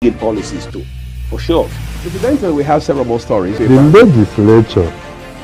good policies too, for sure. Incidentally, we have several more stories. The legislature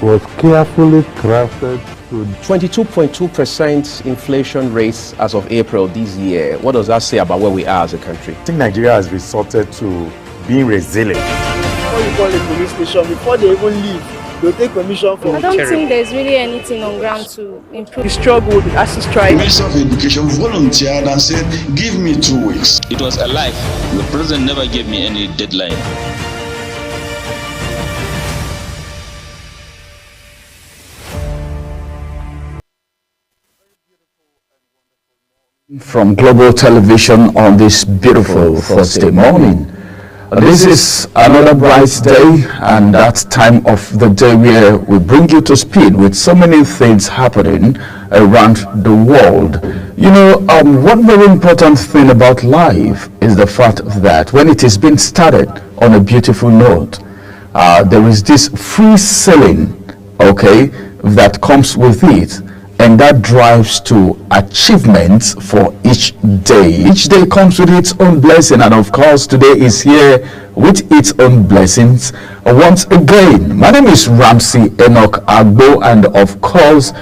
was carefully crafted to 22.2% inflation rates as of April this year. What does that say about where we are as a country? I think Nigeria has resorted to being resilient. Before you call a police station, before they even leave, they'll take permission from. I don't think there's really anything on ground to improve. We struggled as a strike. The Minister of Education volunteered and said, give me 2 weeks. It was a lie. The president never gave me any deadline. From Global Television on this beautiful Thursday morning. This is another bright day, and that time of the day where we bring you to speed with so many things happening around the world. You know, one very important thing about life is the fact that when it is being started on a beautiful note, there is this free sailing, okay, that comes with it. And that drives to achievements for each day. Each day comes with its own blessing, and of course today is here with its own blessings once again. My name is Ramsey Enoch Agbo, and of course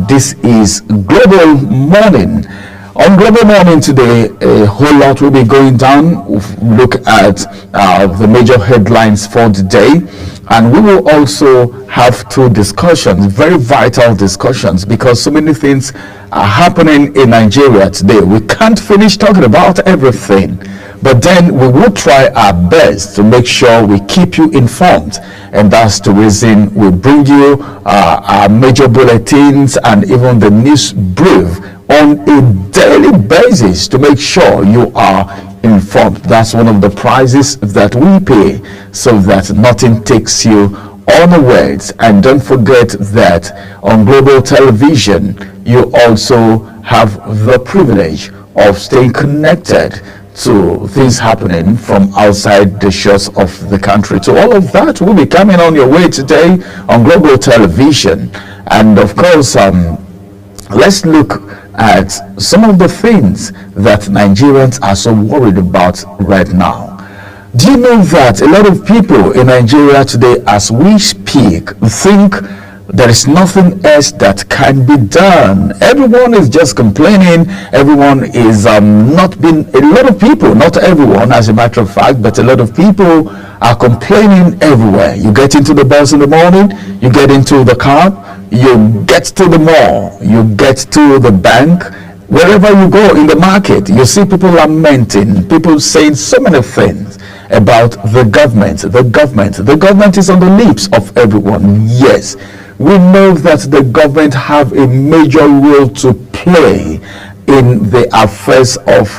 this is Global Morning. On Global Morning today, a whole lot will be going down. We'll look at the major headlines for the day. And we will also have two discussions, very vital discussions, because so many things are happening in Nigeria today. We can't finish talking about everything, but then we will try our best to make sure we keep you informed. And that's the reason we bring you our major bulletins and even the news brief on a daily basis to make sure you are informed. That's one of the prizes that we pay, so that nothing takes you unawares. And don't forget that on Global Television you also have the privilege of staying connected to things happening from outside the shores of the country. So all of that will be coming on your way today on Global Television. And of course, let's look at some of the things that Nigerians are so worried about right now. Do you know that a lot of people in Nigeria today, as we speak, think there is nothing else that can be done? Everyone is just complaining. Everyone is not being, a lot of people, not everyone as a matter of fact, but a lot of people are complaining everywhere. You get into the bus in the morning, you get into the car, you get to the mall, you get to the bank, wherever you go in the market, you see people lamenting, people saying so many things about the government. The government is on the lips of everyone. Yes, we know that the government have a major role to play in the affairs of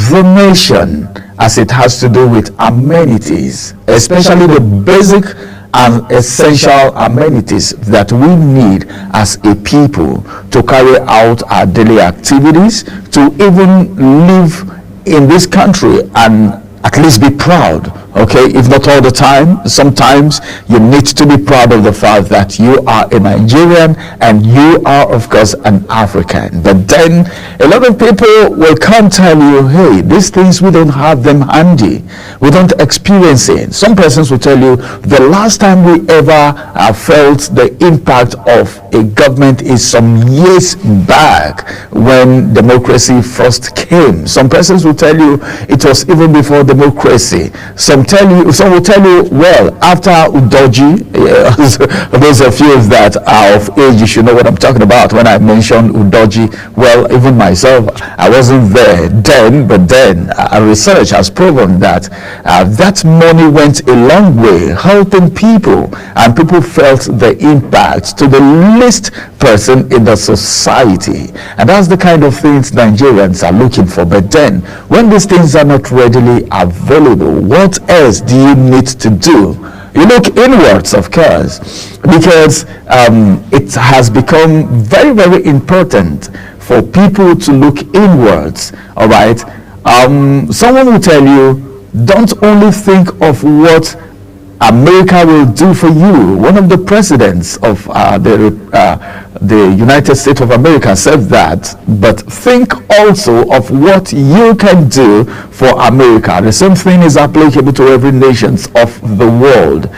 the nation, as it has to do with amenities, especially the basic and essential amenities that we need as a people to carry out our daily activities, to even live in this country and at least be proud. Okay, if not all the time, sometimes you need to be proud of the fact that you are a Nigerian and you are, of course, an African. But then a lot of people will come tell you, hey, these things, we don't have them handy, we don't experience it. Some persons will tell you the last time we ever felt the impact of a government is some years back when democracy first came. Some persons will tell you it was even before democracy. Some will tell you, well, after Udoji, those of you that are of age, you should know what I'm talking about when I mention Udoji. Well, even myself, I wasn't there then, but then research has proven that that money went a long way helping people, and people felt the impact to the least person in the society. And that's the kind of things Nigerians are looking for. But then when these things are not readily available, what else do you need to do? You look inwards, of course, because it has become very, very important for people to look inwards. All right, someone will tell you, don't only think of what America will do for you. One of the presidents of the United States of America said that, but think also of what you can do for America. The same thing is applicable to every nation of the world.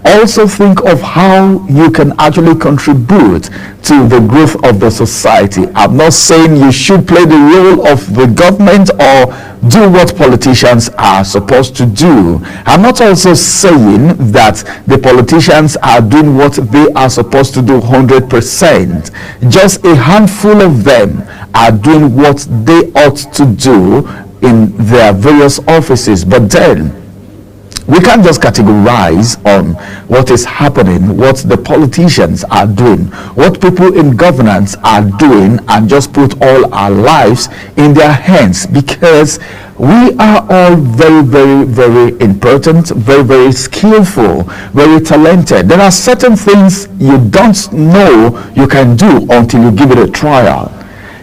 Also think of how you can actually contribute to the growth of the society. I'm not saying you should play the role of the government or do what politicians are supposed to do. I'm not also saying that the politicians are doing what they are supposed to do 100%. Just a handful of them are doing what they ought to do in their various offices. But then, we can't just categorize on what is happening, what the politicians are doing, what people in governance are doing, and just put all our lives in their hands, because we are all very, very, very important, very, very skillful, very talented. There are certain things you don't know you can do until you give it a trial.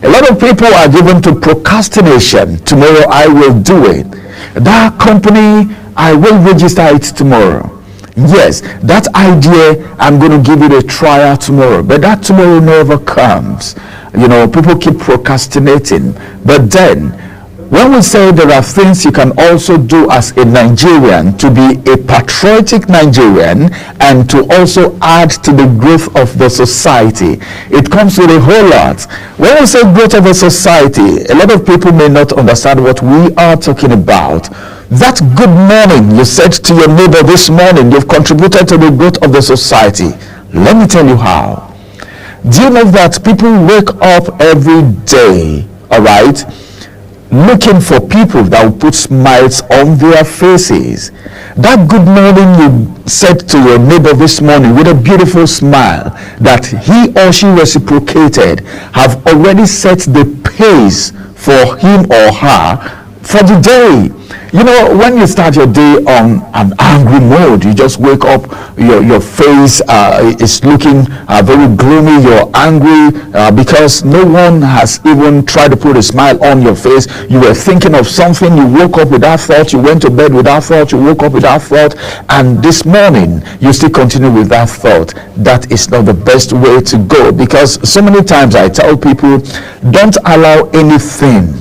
A lot of people are given to procrastination. Tomorrow I will do it. That company, I will register it tomorrow. Yes, that idea, I'm going to give it a trial tomorrow. But that tomorrow never comes. You know, people keep procrastinating. But then, when we say there are things you can also do as a Nigerian to be a patriotic Nigerian and to also add to the growth of the society, it comes with a whole lot. When we say growth of the society, a lot of people may not understand what we are talking about. That good morning you said to your neighbor this morning, you've contributed to the growth of the society. Let me tell you how. Do you know that people wake up every day, all right, looking for people that will put smiles on their faces? That good morning you said to your neighbor this morning with a beautiful smile that he or she reciprocated have already set the pace for him or her for the day. You know, when you start your day on an angry mode, you just wake up, your face is looking very gloomy, you're angry because no one has even tried to put a smile on your face. You were thinking of something, you woke up with that thought, you went to bed with that thought, you woke up with that thought, and this morning you still continue with that thought. That is not the best way to go, because so many times I tell people, don't allow anything.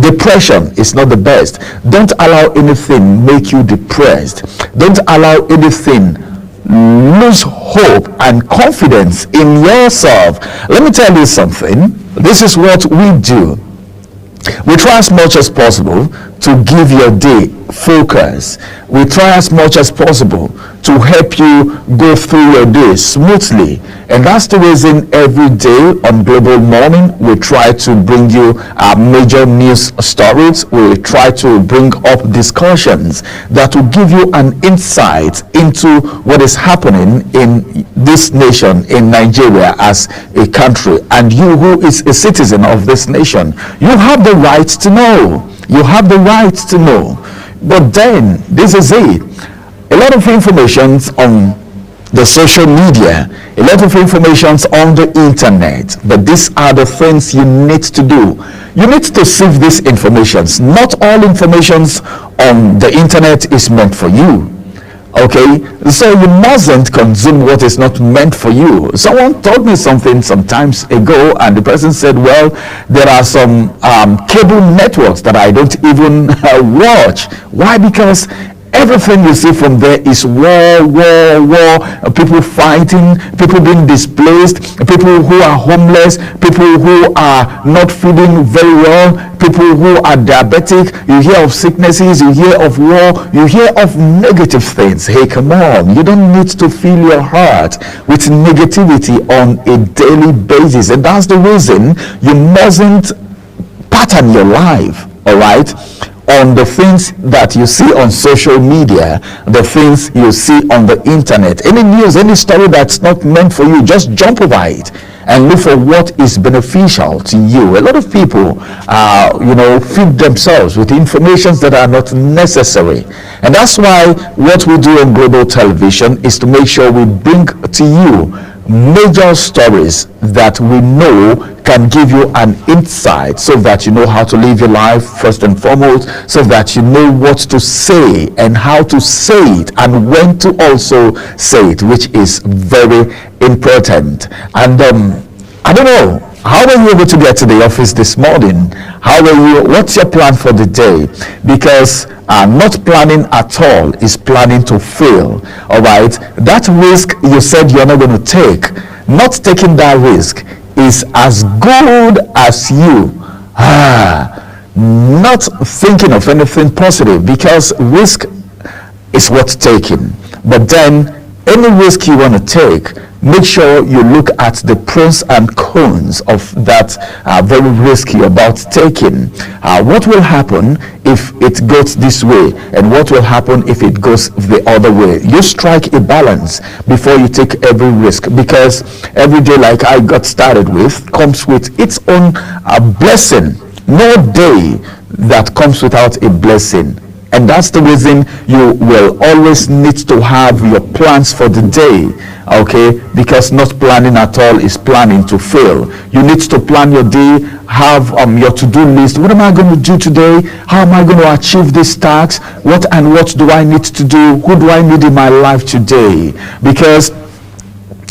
Depression is not the best. Don't allow anything make you depressed. Don't allow anything lose hope and confidence in yourself. Let me tell you something. This is what we do. We try as much as possible to give your day focus. We try as much as possible to help you go through your day smoothly. And that's the reason every day on Global Morning, we try to bring you major news stories. We try to bring up discussions that will give you an insight into what is happening in this nation, in Nigeria as a country. And you who is a citizen of this nation, you have the right to know. You have the right to know. But then, this is it. A lot of information on the social media, a lot of information on the internet, but these are the things you need to do. You need to sieve these informations. Not all information on the internet is meant for you. Okay, so you mustn't consume what is not meant for you. Someone told me something some times ago, and the person said, well, there are some cable networks that I don't even watch. Why? Because everything you see from there is war, people fighting, people being displaced, people who are homeless, people who are not feeling very well, people who are diabetic. You hear of sicknesses, you hear of war, you hear of negative things. Hey, come on, you don't need to fill your heart with negativity on a daily basis. And that's the reason you mustn't pattern your life, all right, on the things that you see on social media, the things you see on the internet. Any news, any story that's not meant for you, just jump over it and look for what is beneficial to you. A lot of people, feed themselves with information that are not necessary. And that's why what we do on Global Television is to make sure we bring to you major stories that we know can give you an insight so that you know how to live your life first and foremost, so that you know what to say and how to say it and when to also say it, which is very important. And I don't know, how were you able to get to the office this morning? What's your plan for the day? Because not planning at all is planning to fail. All right, that risk you said you're not going to take, not taking that risk is as good as you not thinking of anything positive, because risk is worth taking. But then any risk you want to take, make sure you look at the pros and cons of that very risk you're about taking. What will happen if it goes this way, and what will happen if it goes the other way? You strike a balance before you take every risk, because every day, like I got started with, comes with its own blessing. No day that comes without a blessing. And that's the reason you will always need to have your plans for the day, okay? Because not planning at all is planning to fail. You need to plan your day, have your to-do list. What am I going to do today? How am I going to achieve this task? What do I need to do? Who do I need in my life today? Because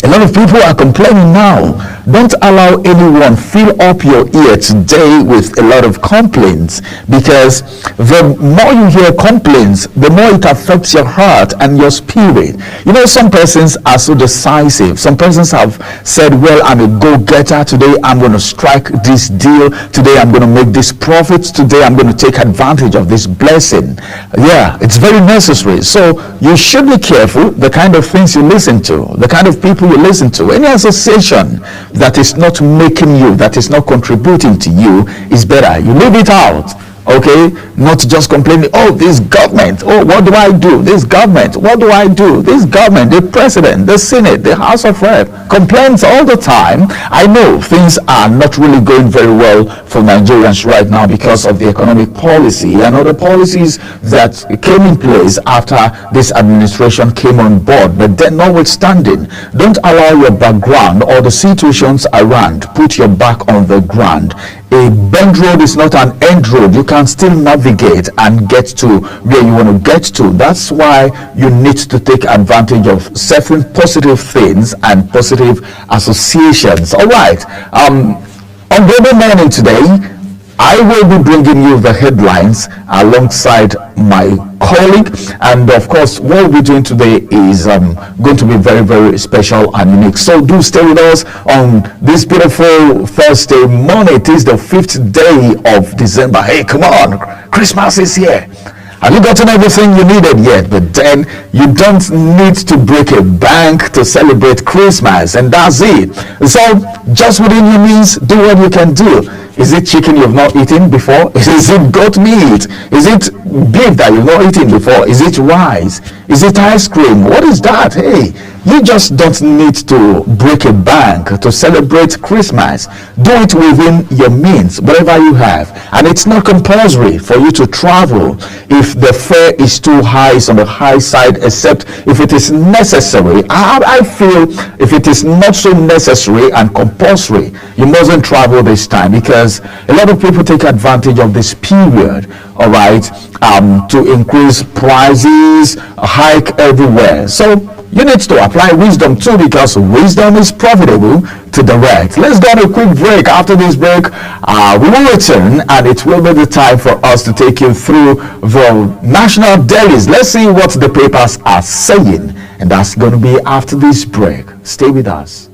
a lot of people are complaining now. Don't allow anyone fill up your ear today with a lot of complaints, because the more you hear complaints, the more it affects your heart and your spirit. You know, some persons are so decisive. Some persons have said, well, I'm a go-getter. Today I'm going to strike this deal. Today I'm going to make this profit. Today I'm going to take advantage of this blessing. Yeah, it's very necessary. So you should be careful the kind of things you listen to, the kind of people you listen to. Any association that is not making you, that is not contributing to you, is better. You leave it out. Okay, not just complaining, oh, this government, oh, what do I do? This government, what do I do? This government, the president, the Senate, the House of Rep, complaints all the time. I know things are not really going very well for Nigerians right now because of the economic policy and other policies that came in place after this administration came on board. But then, notwithstanding, don't allow your background or the situations around put your back on the ground. A bend road is not an end road. You can still navigate and get to where you want to get to. That's why you need to take advantage of certain positive things and positive associations. All right. On Global Morning today, I will be bringing you the headlines alongside my colleague, and of course what we'll be doing today is going to be very, very special and unique. So do stay with us on this beautiful Thursday morning. It is the 5th day of December. Hey, come on, Christmas is here. Have you gotten everything you needed yet? But then you don't need to break a bank to celebrate Christmas, and that's it. So just within your means, do what you can do. Is it chicken you've not eaten before? Is it goat meat? Is it beef that you've not eaten before? Is it rice? Is it ice cream? What is that? Hey, you just don't need to break a bank to celebrate Christmas. Do it within your means, whatever you have. And it's not compulsory for you to travel if the fare is too high, it's on the high side, except if it is necessary. I feel if it is not so necessary and compulsory, you mustn't travel this time, because a lot of people take advantage of this period, all right, to increase prices, hike everywhere. So you need to apply wisdom too, because wisdom is profitable to direct. Let's go on a quick break. After this break, we will return, and it will be the time for us to take you through the national dailies. Let's see what the papers are saying, and that's going to be after this break. Stay with us.